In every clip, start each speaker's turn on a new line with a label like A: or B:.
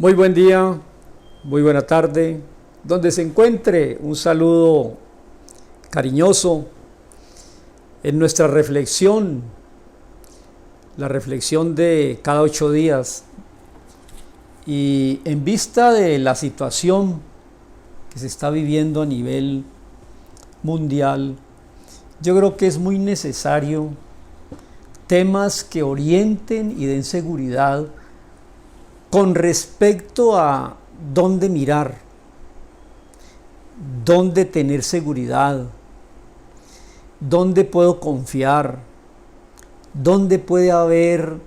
A: Muy buen día, muy buena tarde, donde se encuentre, un saludo cariñoso en nuestra reflexión, la reflexión de cada 8 días, y en vista de la situación que se está viviendo a nivel mundial, yo creo que es muy necesario temas que orienten y den seguridad con respecto a dónde mirar, dónde tener seguridad, dónde puedo confiar, dónde puede haber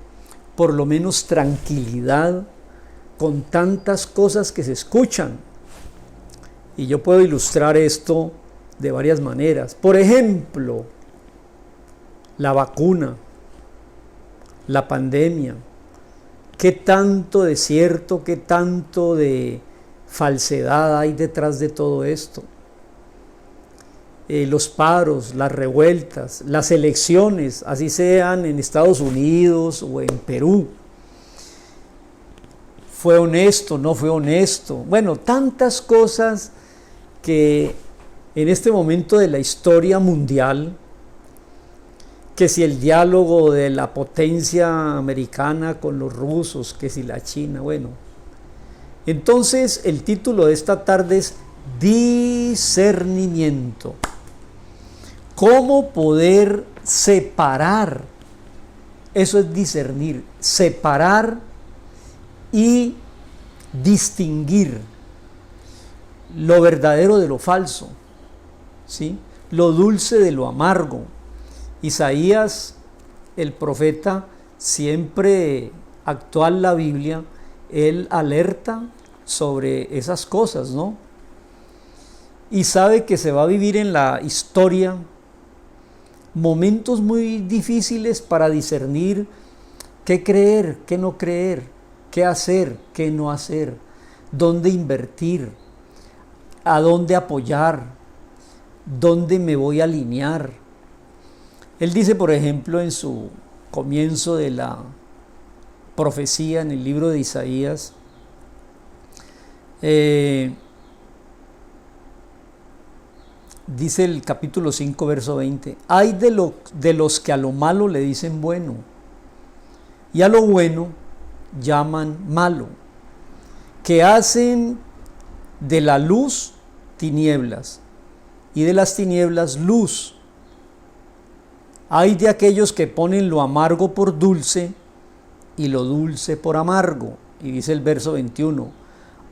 A: por lo menos tranquilidad con tantas cosas que se escuchan. Y yo puedo ilustrar esto de varias maneras. Por ejemplo, la vacuna, la pandemia. ¿Qué tanto de cierto, qué tanto de falsedad hay detrás de todo esto? Los paros, las revueltas, las elecciones, así sean en Estados Unidos o en Perú. ¿Fue honesto? ¿No fue honesto? Bueno, tantas cosas que en este momento de la historia mundial, que si el diálogo de la potencia americana con los rusos, que si la China, bueno. Entonces el título de esta tarde es discernimiento. ¿Cómo poder separar? Eso es discernir, separar y distinguir lo verdadero de lo falso, ¿sí? Lo dulce de lo amargo. Isaías, el profeta, siempre actual la Biblia, él alerta sobre esas cosas, ¿no? Y sabe que se va a vivir en la historia momentos muy difíciles para discernir qué creer, qué no creer, qué hacer, qué no hacer, dónde invertir, a dónde apoyar, dónde me voy a alinear. Él dice, por ejemplo, en su comienzo de la profecía en el libro de Isaías, dice el capítulo 5, verso 20, hay de los que a lo malo le dicen bueno, y a lo bueno llaman malo, que hacen de la luz tinieblas, y de las tinieblas luz. Hay de aquellos que ponen lo amargo por dulce y lo dulce por amargo. Y dice el verso 21,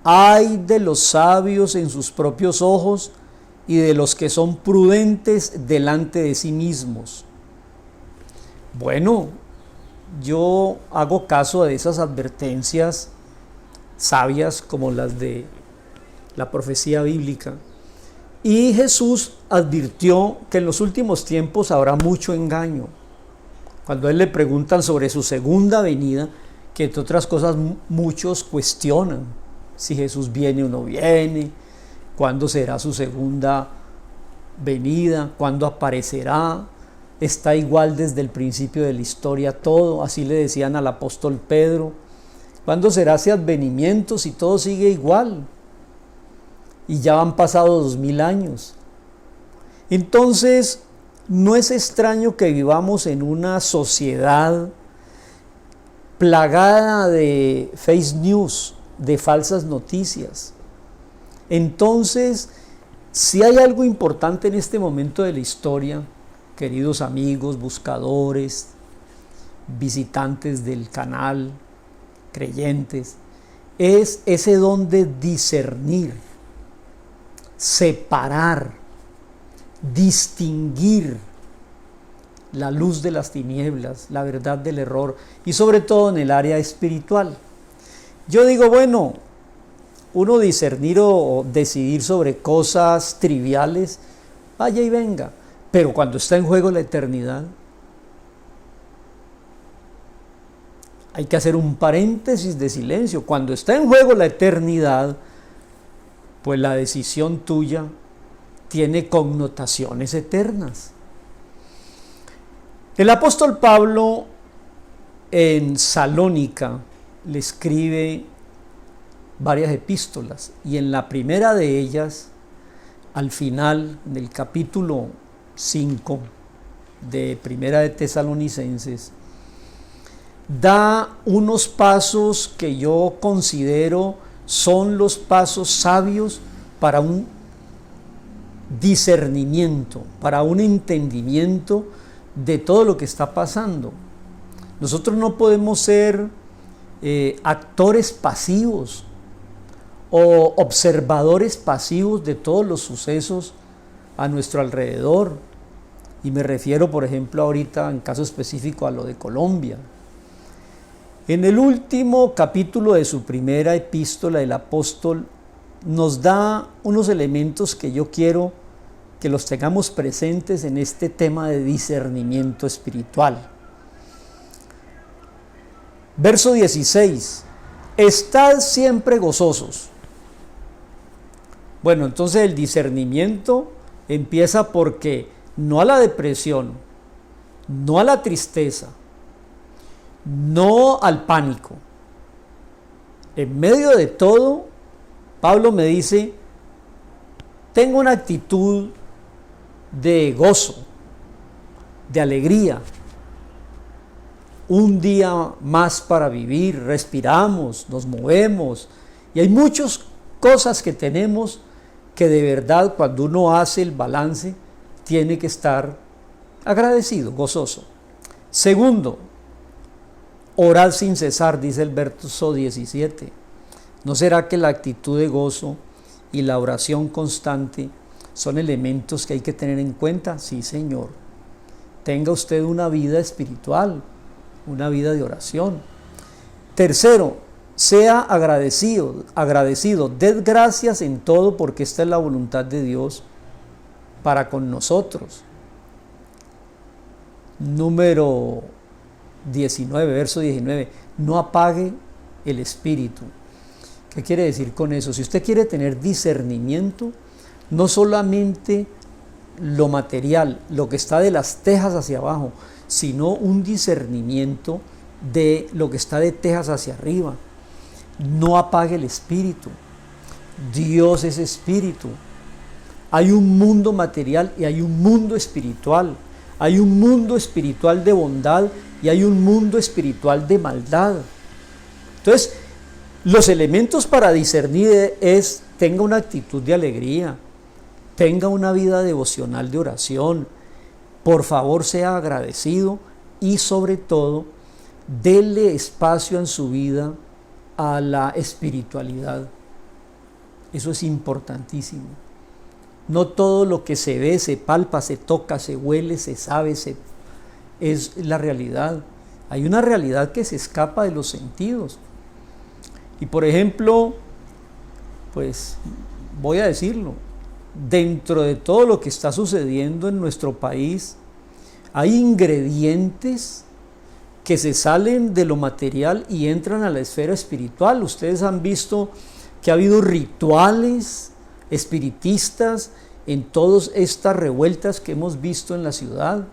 A: hay de los sabios en sus propios ojos y de los que son prudentes delante de sí mismos. Bueno, yo hago caso de esas advertencias sabias como las de la profecía bíblica. Y Jesús advirtió que en los últimos tiempos habrá mucho engaño. Cuando a él le preguntan sobre su segunda venida, que entre otras cosas muchos cuestionan si Jesús viene o no viene, cuándo será su segunda venida, cuándo aparecerá, está igual desde el principio de la historia todo, así le decían al apóstol Pedro, cuándo será ese advenimiento si todo sigue igual. Y ya han pasado 2000 años. Entonces, no es extraño que vivamos en una sociedad plagada de fake news, de falsas noticias. Entonces, si hay algo importante en este momento de la historia, queridos amigos, buscadores, visitantes del canal, creyentes, es ese don de discernir, separar, distinguir la luz de las tinieblas, la verdad del error, y sobre todo en el área espiritual. Yo digo, bueno, uno discernir o decidir sobre cosas triviales, vaya y venga, pero cuando está en juego la eternidad, hay que hacer un paréntesis de silencio. Cuando está en juego la eternidad, pues la decisión tuya tiene connotaciones eternas. El apóstol Pablo en Salónica le escribe varias epístolas, y en la primera de ellas, al final del capítulo 5 de Primera de Tesalonicenses, da unos pasos que yo considero son los pasos sabios para un discernimiento, para un entendimiento de todo lo que está pasando. Nosotros no podemos ser actores pasivos o observadores pasivos de todos los sucesos a nuestro alrededor. Y me refiero, por ejemplo, ahorita en caso específico a lo de Colombia. En el último capítulo de su primera epístola, el apóstol nos da unos elementos que yo quiero que los tengamos presentes en este tema de discernimiento espiritual. Verso 16: estad siempre gozosos. Bueno, entonces el discernimiento empieza porque no a la depresión, no a la tristeza, no al pánico. En medio de todo, Pablo me dice, tengo una actitud de gozo, de alegría. Un día más para vivir, respiramos, nos movemos, y hay muchas cosas que tenemos que de verdad cuando uno hace el balance tiene que estar agradecido, gozoso. Segundo, orad sin cesar, dice el verso 17. ¿No será que la actitud de gozo y la oración constante son elementos que hay que tener en cuenta? Sí, Señor. Tenga usted una vida espiritual, una vida de oración. Tercero, sea agradecido, ded gracias en todo porque esta es la voluntad de Dios para con nosotros. Número 19, verso 19, no apague el espíritu. ¿Qué quiere decir con eso? Si usted quiere tener discernimiento, no solamente lo material, lo que está de las tejas hacia abajo, sino un discernimiento de lo que está de tejas hacia arriba. No apague el espíritu. Dios es espíritu. Hay un mundo material y hay un mundo espiritual. Hay un mundo espiritual de bondad y hay un mundo espiritual de maldad. Entonces, los elementos para discernir es: tenga una actitud de alegría, tenga una vida devocional de oración, por favor sea agradecido y sobre todo, dele espacio en su vida a la espiritualidad. Eso es importantísimo. No todo lo que se ve, se palpa, se toca, se huele, se sabe, es la realidad. Hay una realidad que se escapa de los sentidos. Y por ejemplo, pues voy a decirlo, dentro de todo lo que está sucediendo en nuestro país, hay ingredientes que se salen de lo material y entran a la esfera espiritual. Ustedes han visto que ha habido rituales espiritistas en todas estas revueltas que hemos visto en la ciudad.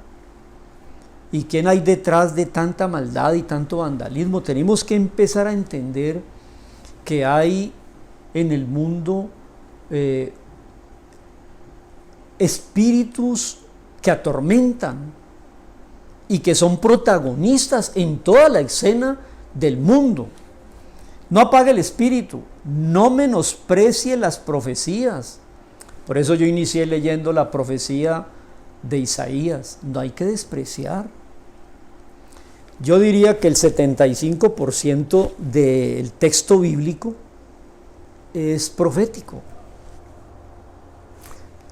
A: ¿Y quién hay detrás de tanta maldad y tanto vandalismo? Tenemos que empezar a entender que hay en el mundo espíritus que atormentan y que son protagonistas en toda la escena del mundo. No apague el espíritu, no menosprecie las profecías. Por eso yo inicié leyendo la profecía de Isaías. No hay que despreciar. Yo diría que el 75% del texto bíblico es profético.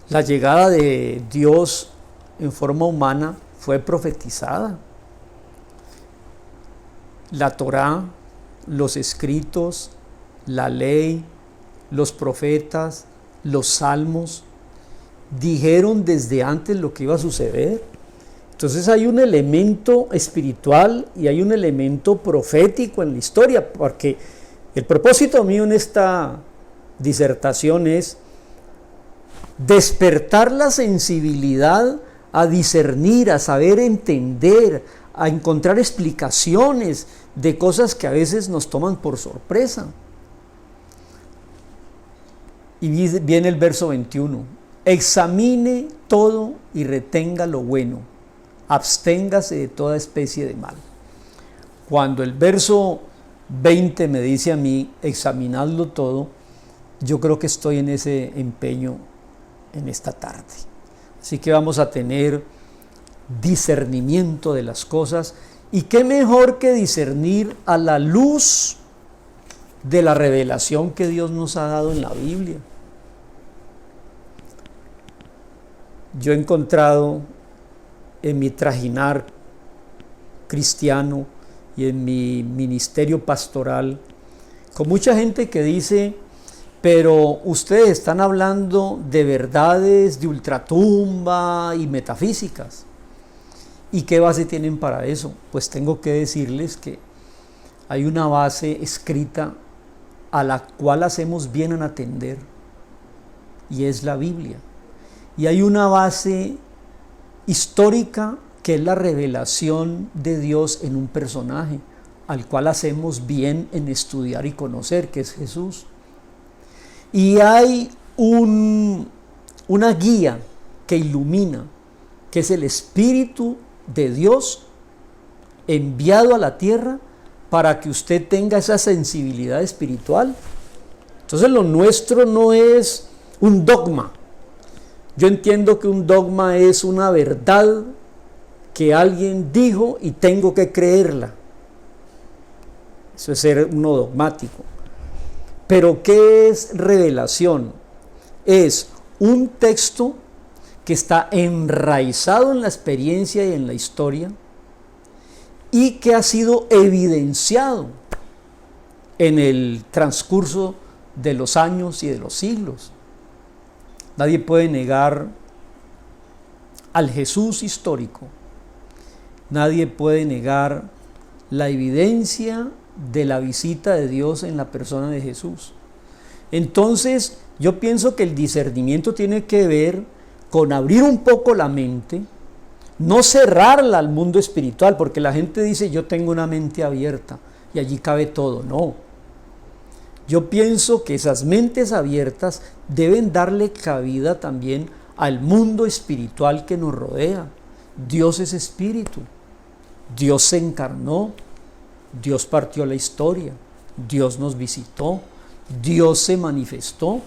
A: La llegada de Dios en forma humana fue profetizada. La Torá, los escritos, la ley, los profetas, los salmos, dijeron desde antes lo que iba a suceder. Entonces hay un elemento espiritual y hay un elemento profético en la historia, porque el propósito mío en esta disertación es despertar la sensibilidad a discernir, a saber entender, a encontrar explicaciones de cosas que a veces nos toman por sorpresa. Y viene el verso 21. Examine todo y retenga lo bueno. Absténgase de toda especie de mal. Cuando el verso 20 me dice a mí, examinadlo todo, yo creo que estoy en ese empeño en esta tarde. Así que vamos a tener discernimiento de las cosas, y qué mejor que discernir a la luz de la revelación que Dios nos ha dado en la Biblia. Yo he encontrado en mi trajinar cristiano y en mi ministerio pastoral con mucha gente que dice: pero ustedes están hablando de verdades de ultratumba y metafísicas. ¿Y qué base tienen para eso? Pues tengo que decirles que hay una base escrita a la cual hacemos bien en atender, y es la Biblia. Y hay una base histórica que es la revelación de Dios en un personaje, al cual hacemos bien en estudiar y conocer, que es Jesús. Y hay una guía que ilumina, que es el Espíritu de Dios enviado a la tierra para que usted tenga esa sensibilidad espiritual. Entonces lo nuestro no es un dogma. Yo entiendo que un dogma es una verdad que alguien dijo y tengo que creerla. Eso es ser uno dogmático. Pero ¿qué es revelación? Es un texto que está enraizado en la experiencia y en la historia, y que ha sido evidenciado en el transcurso de los años y de los siglos. Nadie puede negar al Jesús histórico. Nadie puede negar la evidencia de la visita de Dios en la persona de Jesús. Entonces, yo pienso que el discernimiento tiene que ver con abrir un poco la mente, no cerrarla al mundo espiritual, porque la gente dice: yo tengo una mente abierta y allí cabe todo. No. Yo pienso que esas mentes abiertas deben darle cabida también al mundo espiritual que nos rodea. Dios es espíritu. Dios se encarnó. Dios partió la historia. Dios nos visitó. Dios se manifestó.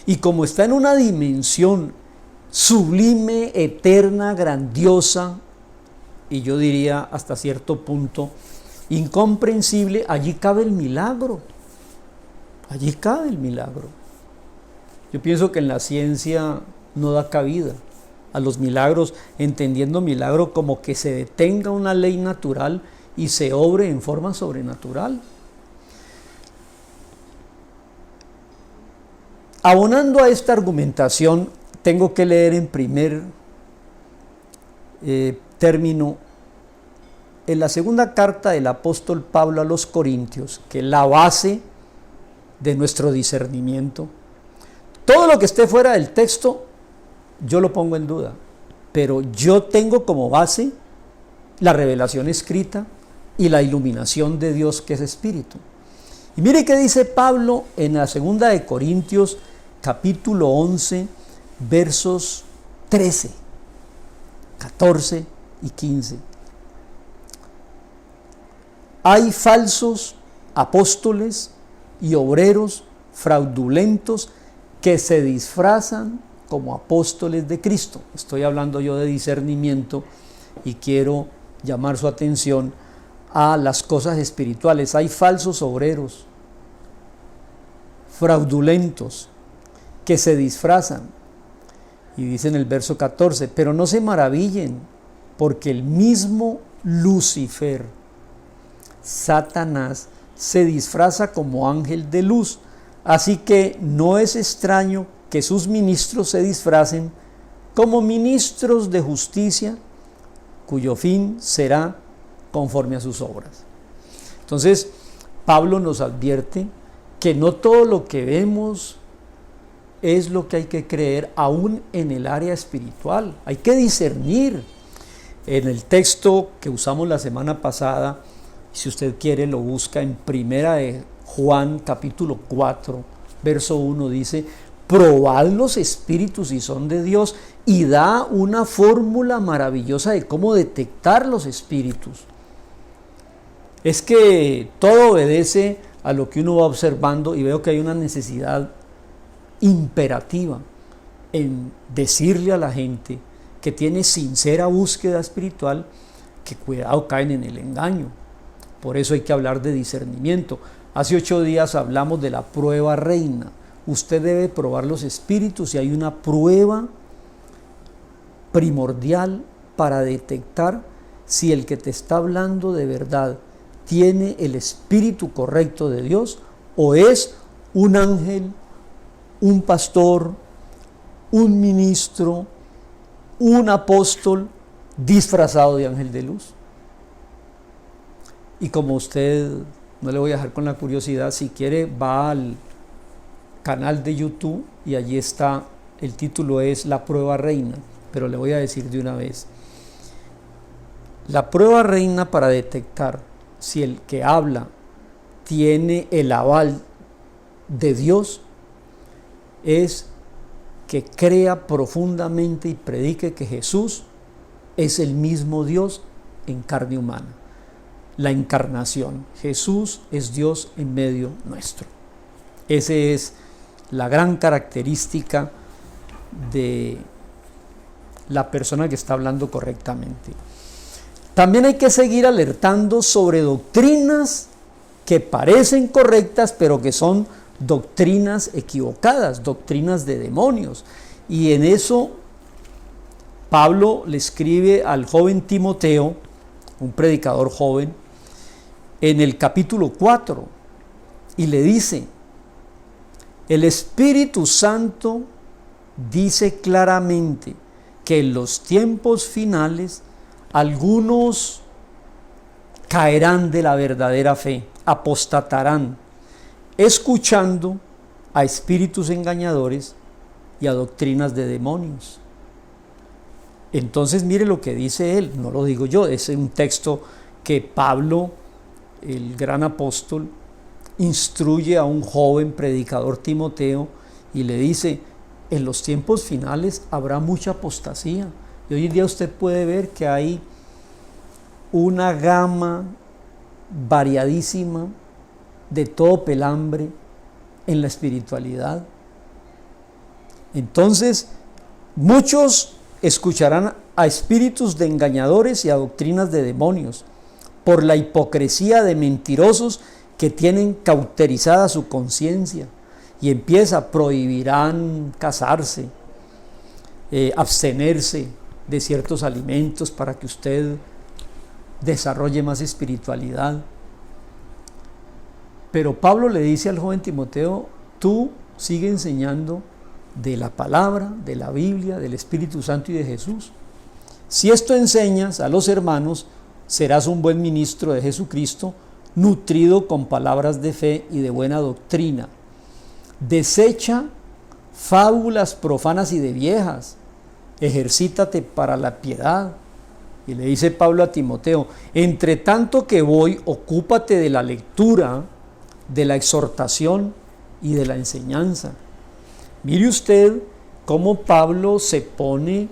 A: Y como está en una dimensión sublime, eterna, grandiosa, y yo diría hasta cierto punto incomprensible, allí cabe el milagro. Allí cabe el milagro. Yo pienso que en la ciencia no da cabida a los milagros, entendiendo milagro como que se detenga una ley natural y se obre en forma sobrenatural. Abonando a esta argumentación, tengo que leer en primer término en la segunda carta del apóstol Pablo a los Corintios, que es la base de nuestro discernimiento. Todo lo que esté fuera del texto, yo lo pongo en duda, pero yo tengo como base la revelación escrita y la iluminación de Dios, que es Espíritu. Y mire qué dice Pablo en la segunda de Corintios, capítulo 11, versos 13, 14 y 15. Hay falsos apóstoles y obreros fraudulentos que se disfrazan como apóstoles de Cristo. Estoy hablando yo de discernimiento y quiero llamar su atención a las cosas espirituales. Hay falsos obreros fraudulentos que se disfrazan. Y dice en el verso 14: pero no se maravillen, porque el mismo Lucifer, Satanás, se disfraza como ángel de luz. Así que no es extraño que sus ministros se disfracen como ministros de justicia, cuyo fin será conforme a sus obras. Entonces, Pablo nos advierte que no todo lo que vemos es lo que hay que creer, aún en el área espiritual. Hay que discernir. En el texto que usamos la semana pasada, si usted quiere lo busca en primera de Juan capítulo 4, verso 1, dice: probad los espíritus si son de Dios, y da una fórmula maravillosa de cómo detectar los espíritus. Es que todo obedece a lo que uno va observando, y veo que hay una necesidad imperativa en decirle a la gente que tiene sincera búsqueda espiritual que cuidado, caen en el engaño. Por eso hay que hablar de discernimiento. Hace 8 días hablamos de la prueba reina. Usted debe probar los espíritus, y hay una prueba primordial para detectar si el que te está hablando de verdad tiene el espíritu correcto de Dios o es un ángel, un pastor, un ministro, un apóstol disfrazado de ángel de luz. Y como usted, no le voy a dejar con la curiosidad, si quiere va al canal de YouTube y allí está, el título es La Prueba Reina, pero le voy a decir de una vez. La prueba reina para detectar si el que habla tiene el aval de Dios es que crea profundamente y predique que Jesús es el mismo Dios en carne humana. La encarnación. Jesús es Dios en medio nuestro. Esa es la gran característica de la persona que está hablando correctamente. También hay que seguir alertando sobre doctrinas que parecen correctas, pero que son doctrinas equivocadas, doctrinas de demonios. Y en eso Pablo le escribe al joven Timoteo, un predicador joven, en el capítulo 4, y le dice: el Espíritu Santo dice claramente que en los tiempos finales algunos caerán de la verdadera fe, apostatarán, escuchando a espíritus engañadores y a doctrinas de demonios. Entonces mire lo que dice él, no lo digo yo, es un texto que Pablo, el gran apóstol, instruye a un joven predicador Timoteo y le dice: en los tiempos finales habrá mucha apostasía. Y hoy en día usted puede ver que hay una gama variadísima de todo pelambre en la espiritualidad. Entonces, muchos escucharán a espíritus de engañadores y a doctrinas de demonios, por la hipocresía de mentirosos que tienen cauterizada su conciencia. Y prohibirán casarse, abstenerse de ciertos alimentos para que usted desarrolle más espiritualidad. Pero Pablo le dice al joven Timoteo: tú sigue enseñando de la palabra, de la Biblia, del Espíritu Santo y de Jesús. Si esto enseñas a los hermanos, serás un buen ministro de Jesucristo, nutrido con palabras de fe y de buena doctrina. Desecha fábulas profanas y de viejas, ejercítate para la piedad. Y le dice Pablo a Timoteo: entre tanto que voy, ocúpate de la lectura, de la exhortación y de la enseñanza. Mire usted cómo Pablo se pone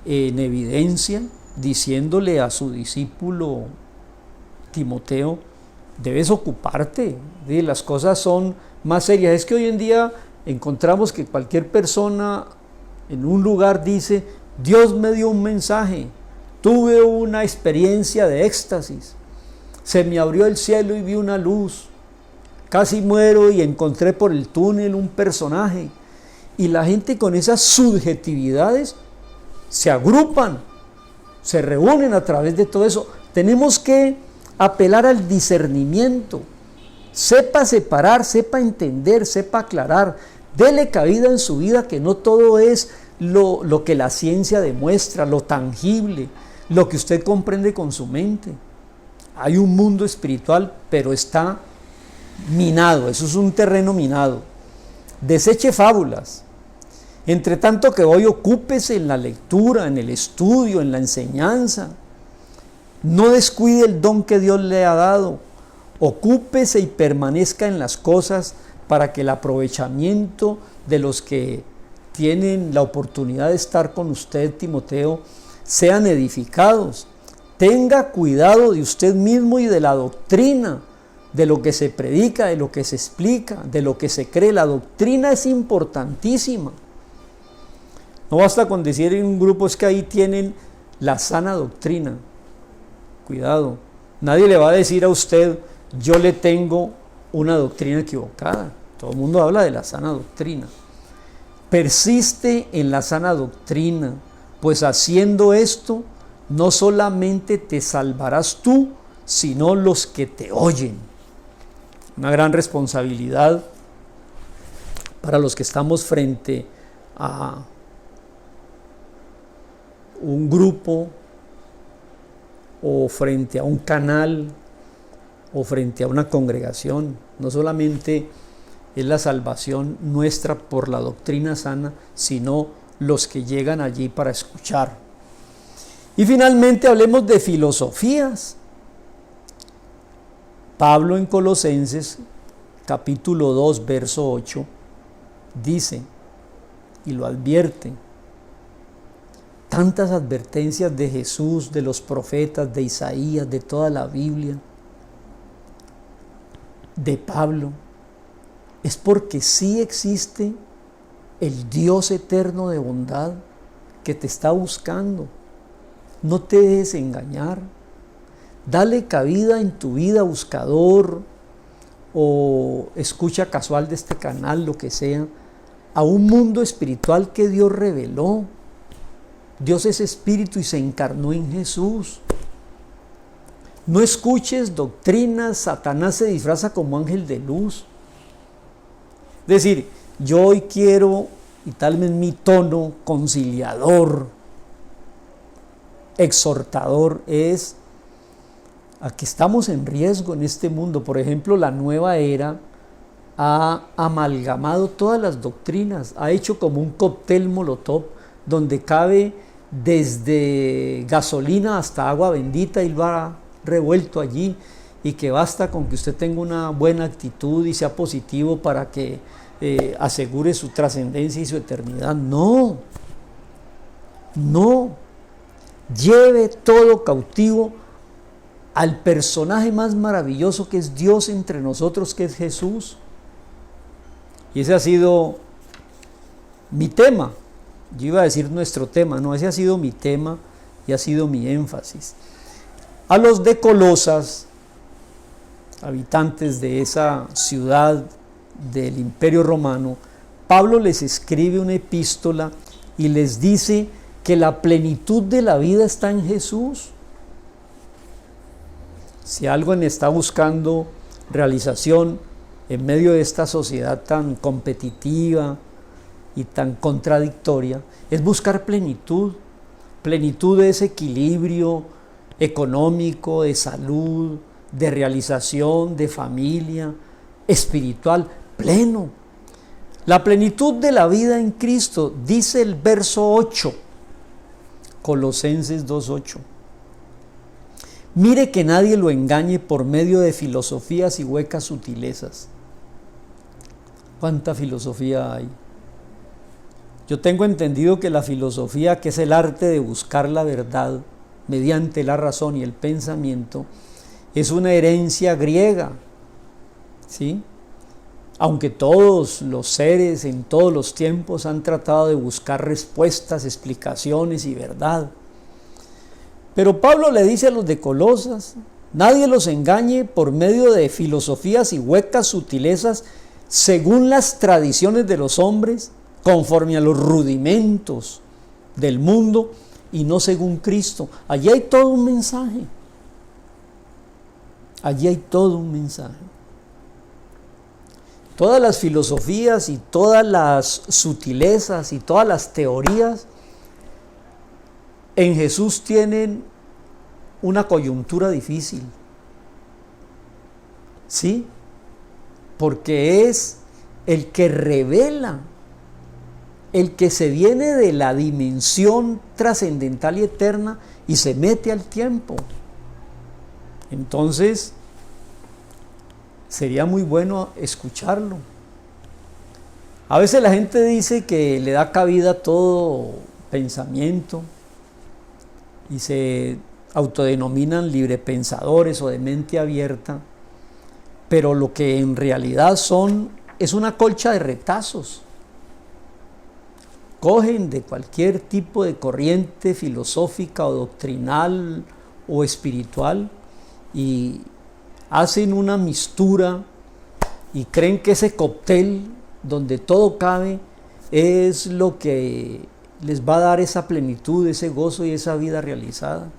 A: en evidencia diciéndole a su discípulo Timoteo: debes ocuparte, las cosas son más serias. Es que hoy en día encontramos que cualquier persona en un lugar dice: Dios me dio un mensaje, tuve una experiencia de éxtasis, se me abrió el cielo y vi una luz, casi muero y encontré por el túnel un personaje. Y la gente con esas subjetividades se agrupan, se reúnen a través de todo eso. Tenemos que apelar al discernimiento. Sepa separar, sepa entender, sepa aclarar. Dele cabida en su vida, que no todo es lo que la ciencia demuestra, lo tangible, lo que usted comprende con su mente. Hay un mundo espiritual, pero está minado, eso es un terreno minado. Deseche fábulas. Entre tanto que voy, ocúpese en la lectura, en el estudio, en la enseñanza. No descuide el don que Dios le ha dado. Ocúpese y permanezca en las cosas para que el aprovechamiento de los que tienen la oportunidad de estar con usted, Timoteo, sean edificados. Tenga cuidado de usted mismo y de la doctrina, de lo que se predica, de lo que se explica, de lo que se cree. La doctrina es importantísima. No basta con decir en un grupo, es que ahí tienen la sana doctrina. Cuidado, nadie le va a decir a usted, yo le tengo una doctrina equivocada. Todo el mundo habla de la sana doctrina. Persiste en la sana doctrina, pues haciendo esto, no solamente te salvarás tú, sino los que te oyen. Una gran responsabilidad para los que estamos frente a un grupo o frente a un canal o frente a una congregación. No solamente es la salvación nuestra por la doctrina sana, sino los que llegan allí para escuchar. Y finalmente hablemos de filosofías. Pablo en Colosenses capítulo 2 verso 8 dice y lo advierte. Tantas advertencias de Jesús, de los profetas, de Isaías, de toda la Biblia, de Pablo, es porque sí existe el Dios eterno de bondad que te está buscando. No te dejes engañar. Dale cabida en tu vida, buscador o escucha casual de este canal, lo que sea, a un mundo espiritual que Dios reveló. Dios es espíritu y se encarnó en Jesús. No escuches doctrinas, Satanás se disfraza como ángel de luz. Es decir, yo hoy quiero, y tal vez mi tono conciliador, exhortador, es a que estamos en riesgo en este mundo. Por ejemplo, la nueva era ha amalgamado todas las doctrinas, ha hecho como un cóctel molotov donde cabe desde gasolina hasta agua bendita y va revuelto allí, y que basta con que usted tenga una buena actitud y sea positivo para que asegure su trascendencia y su eternidad. No, lleve todo cautivo al personaje más maravilloso que es Dios entre nosotros, que es Jesús. Y ese ha sido mi tema. Yo iba a decir nuestro tema, no, ese ha sido mi tema y ha sido mi énfasis. A los de Colosas, habitantes de esa ciudad del Imperio Romano, Pablo les escribe una epístola y les dice que la plenitud de la vida está en Jesús. Si alguien está buscando realización en medio de esta sociedad tan competitiva y tan contradictoria, es buscar plenitud de ese equilibrio económico, de salud, de realización, de familia, espiritual, pleno. La plenitud de la vida en Cristo, dice el verso 8, Colosenses 2:8. Mire que nadie lo engañe por medio de filosofías y huecas sutilezas. ¿Cuánta filosofía hay? Yo tengo entendido que la filosofía, que es el arte de buscar la verdad mediante la razón y el pensamiento, es una herencia griega, ¿sí? Aunque todos los seres en todos los tiempos han tratado de buscar respuestas, explicaciones y verdad. Pero Pablo le dice a los de Colosas, nadie los engañe por medio de filosofías y huecas sutilezas según las tradiciones de los hombres, conforme a los rudimentos del mundo y no según Cristo. Allí hay todo un mensaje. Allí hay todo un mensaje. Todas las filosofías y todas las sutilezas y todas las teorías en Jesús tienen una coyuntura difícil. ¿Sí? Porque es el que revela, el que se viene de la dimensión trascendental y eterna y se mete al tiempo. Entonces, sería muy bueno escucharlo, A veces la gente dice que le da cabida a todo pensamiento y se autodenominan librepensadores o de mente abierta, pero lo que en realidad son es una colcha de retazos. Cogen de cualquier tipo de corriente filosófica o doctrinal o espiritual y hacen una mistura y creen que ese cóctel donde todo cabe es lo que les va a dar esa plenitud, ese gozo y esa vida realizada.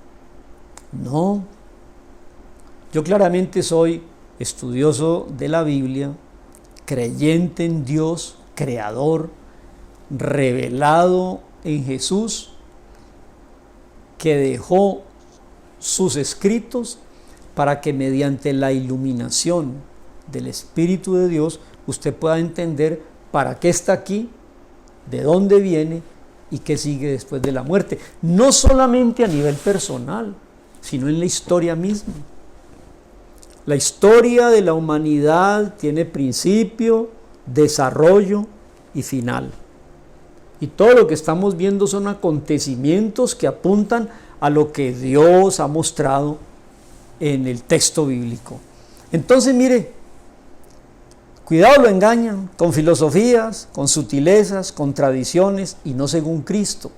A: No, yo claramente soy estudioso de la Biblia, creyente en Dios, creador, revelado en Jesús, que dejó sus escritos para que mediante la iluminación del Espíritu de Dios usted pueda entender para qué está aquí, de dónde viene y qué sigue después de la muerte. No solamente a nivel personal, sino en la historia misma. La historia de la humanidad tiene principio, desarrollo y final. Y todo lo que estamos viendo son acontecimientos que apuntan a lo que Dios ha mostrado en el texto bíblico. Entonces, mire, cuidado, lo engañan con filosofías, con sutilezas, con tradiciones y no según Cristo.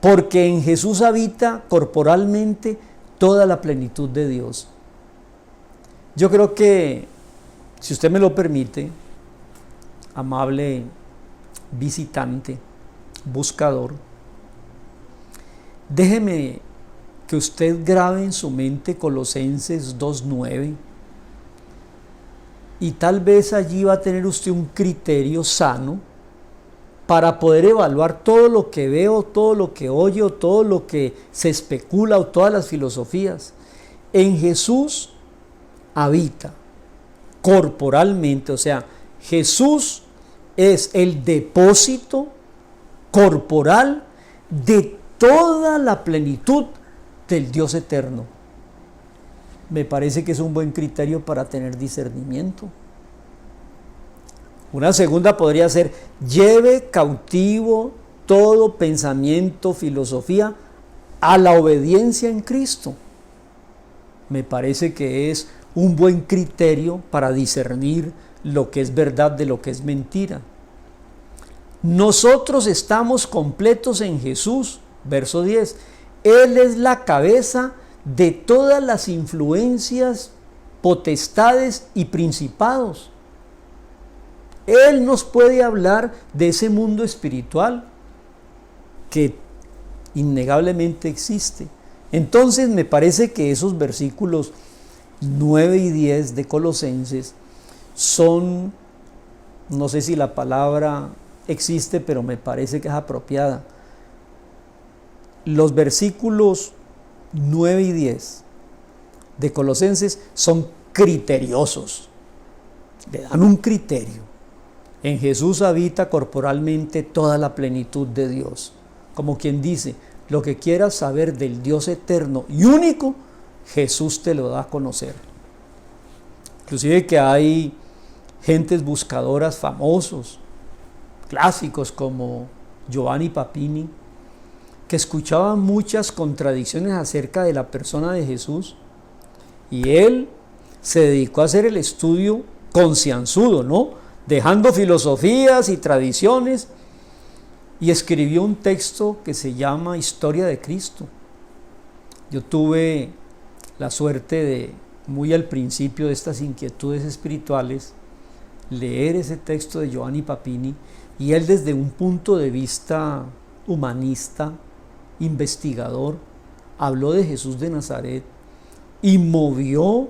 A: Porque en Jesús habita corporalmente toda la plenitud de Dios. Yo creo que, si usted me lo permite, amable visitante, buscador, déjeme que usted grabe en su mente Colosenses 2:9 y tal vez allí va a tener usted un criterio sano para poder evaluar todo lo que veo, todo lo que oye, o todo lo que se especula, o todas las filosofías. En Jesús habita corporalmente, o sea, Jesús es el depósito corporal de toda la plenitud del Dios eterno. Me parece que es un buen criterio para tener discernimiento. Una segunda podría ser: lleve cautivo todo pensamiento, filosofía, a la obediencia en Cristo. Me parece que es un buen criterio para discernir lo que es verdad de lo que es mentira. Nosotros estamos completos en Jesús, verso 10. Él es la cabeza de todas las influencias, potestades y principados. Él nos puede hablar de ese mundo espiritual que innegablemente existe. Entonces me parece que esos versículos 9 y 10 de Colosenses son, no sé si la palabra existe, pero me parece que es apropiada. Los versículos 9 y 10 de Colosenses son criteriosos, le dan un criterio. En Jesús habita corporalmente toda la plenitud de Dios. Como quien dice, lo que quieras saber del Dios eterno y único, Jesús te lo da a conocer. Inclusive que hay gentes buscadoras famosos, clásicos como Giovanni Papini, que escuchaban muchas contradicciones acerca de la persona de Jesús, y él se dedicó a hacer el estudio concienzudo, ¿no? Dejando filosofías y tradiciones, y escribió un texto que se llama Historia de Cristo. Yo tuve la suerte de, muy al principio de estas inquietudes espirituales, leer ese texto de Giovanni Papini, y él desde un punto de vista humanista, investigador, habló de Jesús de Nazaret y movió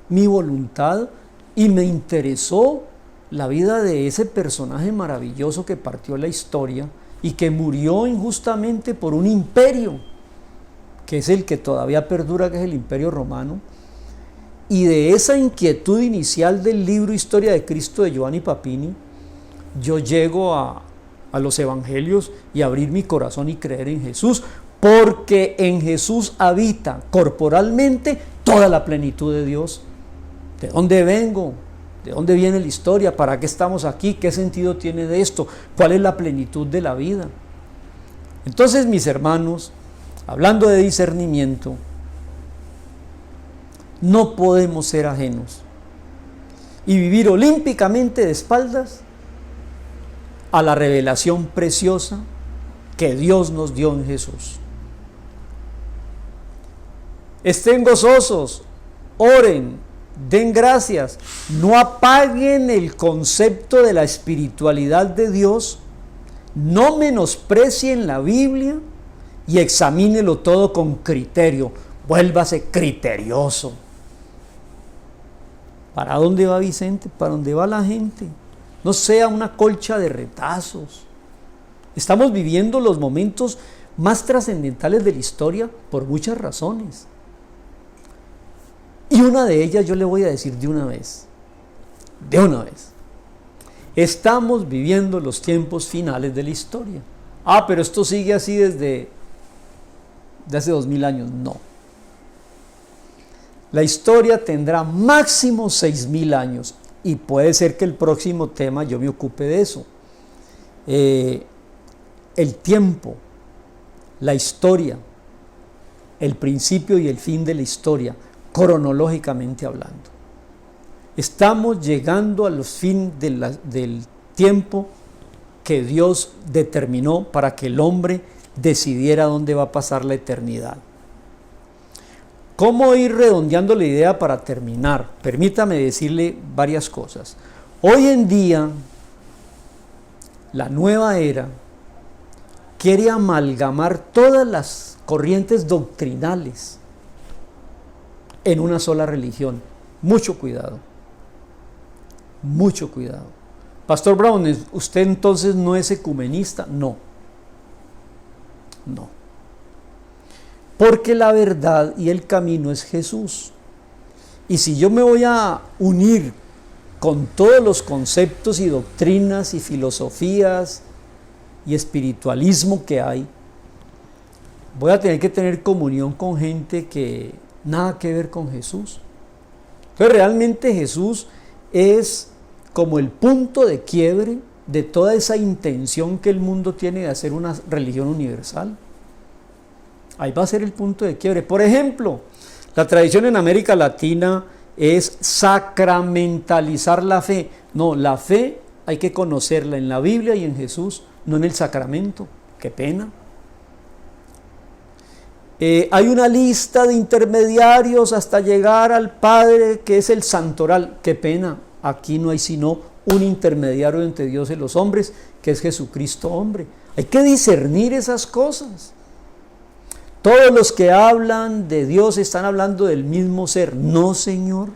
A: mi voluntad y me interesó la vida de ese personaje maravilloso que partió la historia y que murió injustamente por un imperio, que es el que todavía perdura, que es el Imperio Romano. Y de esa inquietud inicial del libro Historia de Cristo de Giovanni Papini, yo llego a los evangelios y abrir mi corazón y creer en Jesús, porque en Jesús habita corporalmente toda la plenitud de Dios. ¿De dónde vengo? ¿De dónde viene la historia? ¿Para qué estamos aquí? ¿Qué sentido tiene de esto? ¿Cuál es la plenitud de la vida? Entonces, mis hermanos, hablando de discernimiento, no podemos ser ajenos y vivir olímpicamente de espaldas a la revelación preciosa que Dios nos dio en Jesús. Estén gozosos, oren, den gracias, no apaguen el concepto de la espiritualidad de Dios, no menosprecien la Biblia y examínelo todo con criterio, vuélvase criterioso. ¿Para dónde va Vicente? ¿Para dónde va la gente? No sea una colcha de retazos. Estamos viviendo los momentos más trascendentales de la historia por muchas razones. Y una de ellas yo le voy a decir de una vez. Estamos viviendo los tiempos finales de la historia. Pero esto sigue así desde hace 2000 años. No. La historia tendrá máximo 6000 años y puede ser que el próximo tema yo me ocupe de eso. El tiempo, la historia, el principio y el fin de la historia, cronológicamente hablando. Estamos llegando a los fines del tiempo que Dios determinó para que el hombre decidiera dónde va a pasar la eternidad. ¿Cómo ir redondeando la idea para terminar? Permítame decirle varias cosas. Hoy en día, la nueva era quiere amalgamar todas las corrientes doctrinales en una sola religión. Mucho cuidado. Mucho cuidado. Pastor Brown, ¿usted entonces no es ecumenista? No. Porque la verdad y el camino es Jesús. Y si yo me voy a unir con todos los conceptos y doctrinas y filosofías y espiritualismo que hay, voy a tener que tener comunión con gente que nada que ver con Jesús. Entonces realmente Jesús es como el punto de quiebre de toda esa intención que el mundo tiene de hacer una religión universal. Ahí va a ser el punto de quiebre. Por ejemplo, la tradición en América Latina es sacramentalizar la fe. No, la fe hay que conocerla en la Biblia y en Jesús, no en el sacramento. Qué pena. Hay una lista de intermediarios hasta llegar al Padre, que es el santoral. Qué pena. Aquí no hay sino un intermediario entre Dios y los hombres, que es Jesucristo hombre. Hay que discernir esas cosas. Todos los que hablan de Dios están hablando del mismo ser. No, señor.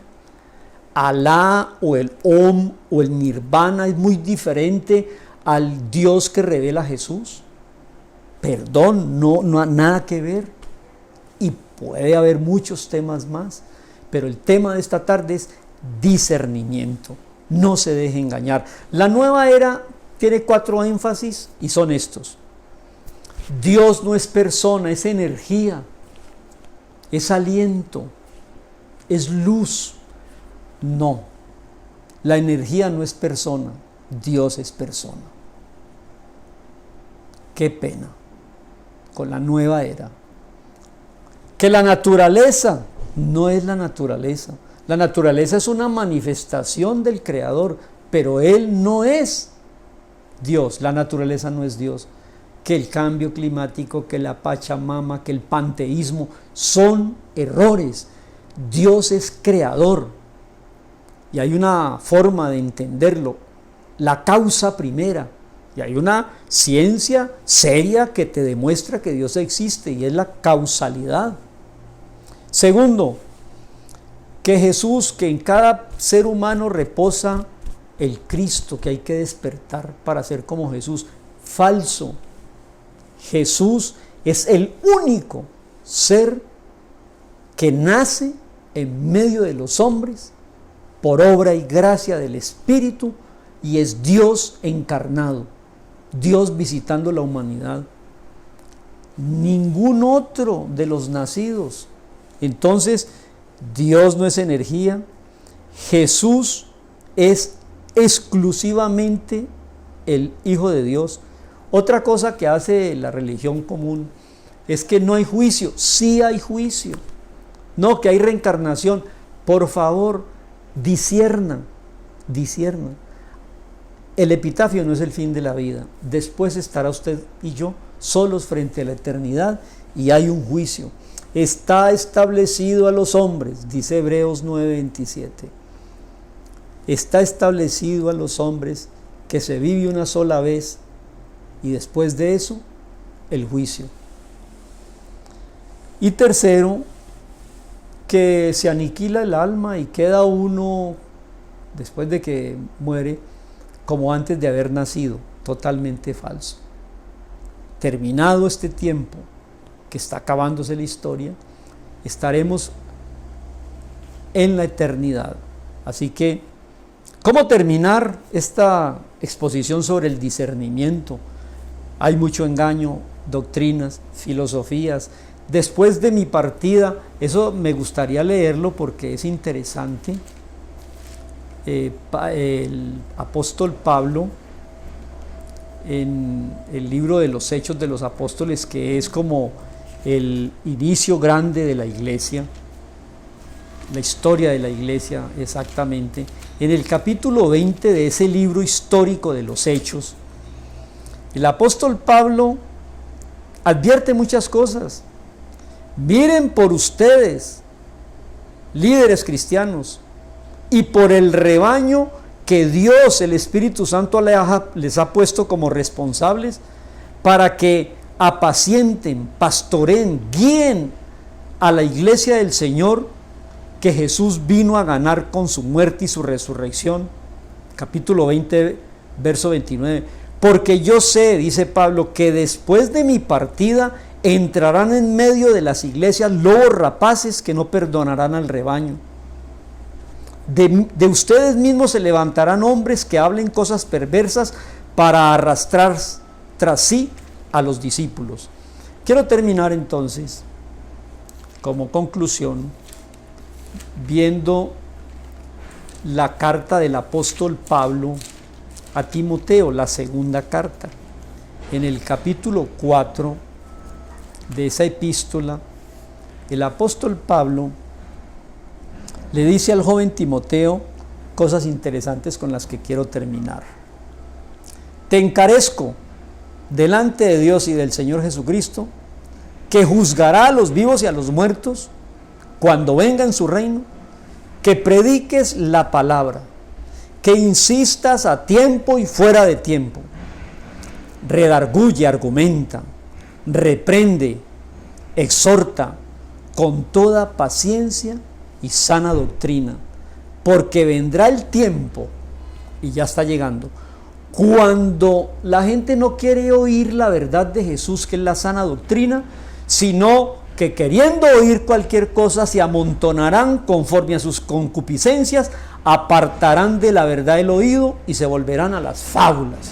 A: Alá o el Om o el Nirvana es muy diferente al Dios que revela Jesús. Perdón, no nada que ver. Y puede haber muchos temas más, pero el tema de esta tarde es discernimiento. No se deje engañar. La nueva era tiene 4 énfasis y son estos. Dios no es persona, es energía, es aliento, es luz. No, la energía no es persona, Dios es persona. Qué pena con la nueva era. Que la naturaleza no es la naturaleza. La naturaleza es una manifestación del Creador, pero Él no es Dios. La naturaleza no es Dios. Que el cambio climático, que la Pachamama, que el panteísmo son errores. Dios es creador. Y hay una forma de entenderlo. La causa primera. Y hay una ciencia seria que te demuestra que Dios existe y es la causalidad. Segundo, que Jesús, que en cada ser humano reposa el Cristo, que hay que despertar para ser como Jesús. Falso. Jesús es el único ser que nace en medio de los hombres por obra y gracia del Espíritu y es Dios encarnado, Dios visitando la humanidad. Ningún otro de los nacidos. Entonces, Dios no es energía, Jesús es exclusivamente el Hijo de Dios. Otra cosa que hace la religión común es que no hay juicio. Sí hay juicio. No, que hay reencarnación. Por favor, disciernan. El epitafio no es el fin de la vida. Después estará usted y yo solos frente a la eternidad y hay un juicio. Está establecido a los hombres, dice Hebreos 9:27. Está establecido a los hombres que se vive una sola vez y después de eso, el juicio. Y tercero, que se aniquila el alma y queda uno, después de que muere, como antes de haber nacido. Totalmente falso. Terminado este tiempo, que está acabándose la historia, estaremos en la eternidad. Así que, ¿cómo terminar esta exposición sobre el discernimiento? Hay mucho engaño, doctrinas, filosofías. Después de mi partida, eso me gustaría leerlo porque es interesante. El apóstol Pablo, en el libro de los Hechos de los Apóstoles, que es como el inicio grande de la iglesia, la historia de la iglesia exactamente, en el capítulo 20 de ese libro histórico de los Hechos, el apóstol Pablo advierte muchas cosas. Miren por ustedes, líderes cristianos, y por el rebaño que Dios, el Espíritu Santo, les ha puesto como responsables para que apacienten, pastoreen, guíen a la iglesia del Señor que Jesús vino a ganar con su muerte y su resurrección. Capítulo 20, verso 29. Porque yo sé, dice Pablo, que después de mi partida entrarán en medio de las iglesias lobos rapaces que no perdonarán al rebaño. De ustedes mismos se levantarán hombres que hablen cosas perversas para arrastrar tras sí a los discípulos. Quiero terminar entonces, como conclusión, viendo la carta del apóstol Pablo a Timoteo, la segunda carta. En el capítulo 4 de esa epístola, el apóstol Pablo le dice al joven Timoteo cosas interesantes con las que quiero terminar. Te encarezco delante de Dios y del Señor Jesucristo, que juzgará a los vivos y a los muertos cuando venga en su reino, que prediques la palabra, que insistas a tiempo y fuera de tiempo, redarguye, argumenta, reprende, exhorta con toda paciencia y sana doctrina, porque vendrá el tiempo, y ya está llegando, cuando la gente no quiere oír la verdad de Jesús, que es la sana doctrina, sino que queriendo oír cualquier cosa se amontonarán conforme a sus concupiscencias, apartarán de la verdad el oído y se volverán a las fábulas.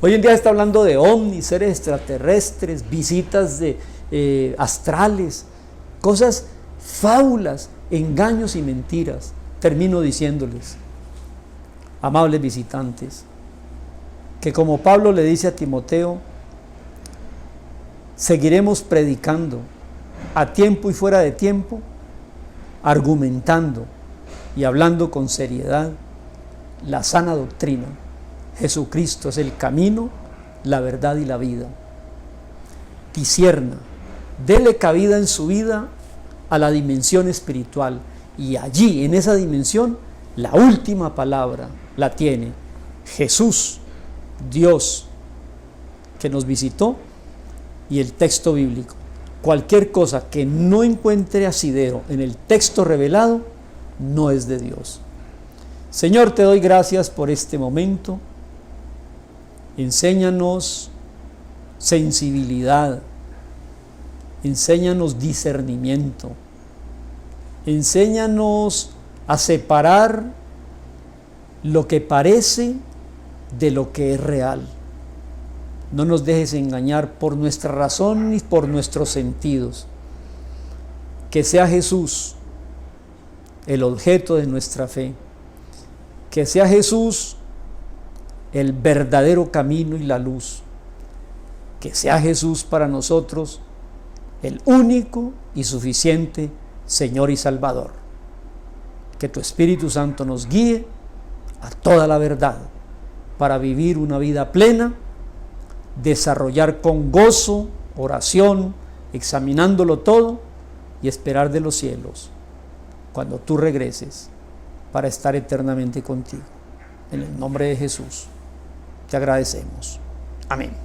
A: Hoy en día se está hablando de ovnis, seres extraterrestres, visitas de astrales, cosas, fábulas, engaños y mentiras. Termino diciéndoles, amables visitantes, que como Pablo le dice a Timoteo, seguiremos predicando a tiempo y fuera de tiempo, argumentando y hablando con seriedad la sana doctrina. Jesucristo es el camino, la verdad y la vida. Discierna, dele cabida en su vida a la dimensión espiritual, y allí, en esa dimensión, la última palabra la tiene Jesús, Dios, que nos visitó, y el texto bíblico. Cualquier cosa que no encuentre asidero en el texto revelado no es de Dios. Señor, te doy gracias por este momento. Enséñanos sensibilidad, enséñanos discernimiento, enséñanos a separar lo que parece de lo que es real. No nos dejes engañar por nuestra razón ni por nuestros sentidos. Que sea Jesús el objeto de nuestra fe Que sea Jesús el verdadero camino y la luz. Que sea Jesús para nosotros el único y suficiente Señor y Salvador. Que tu Espíritu Santo nos guíe a toda la verdad para vivir una vida plena, desarrollar con gozo, oración, examinándolo todo y esperar de los cielos cuando tú regreses para estar eternamente contigo. En el nombre de Jesús te agradecemos. Amén.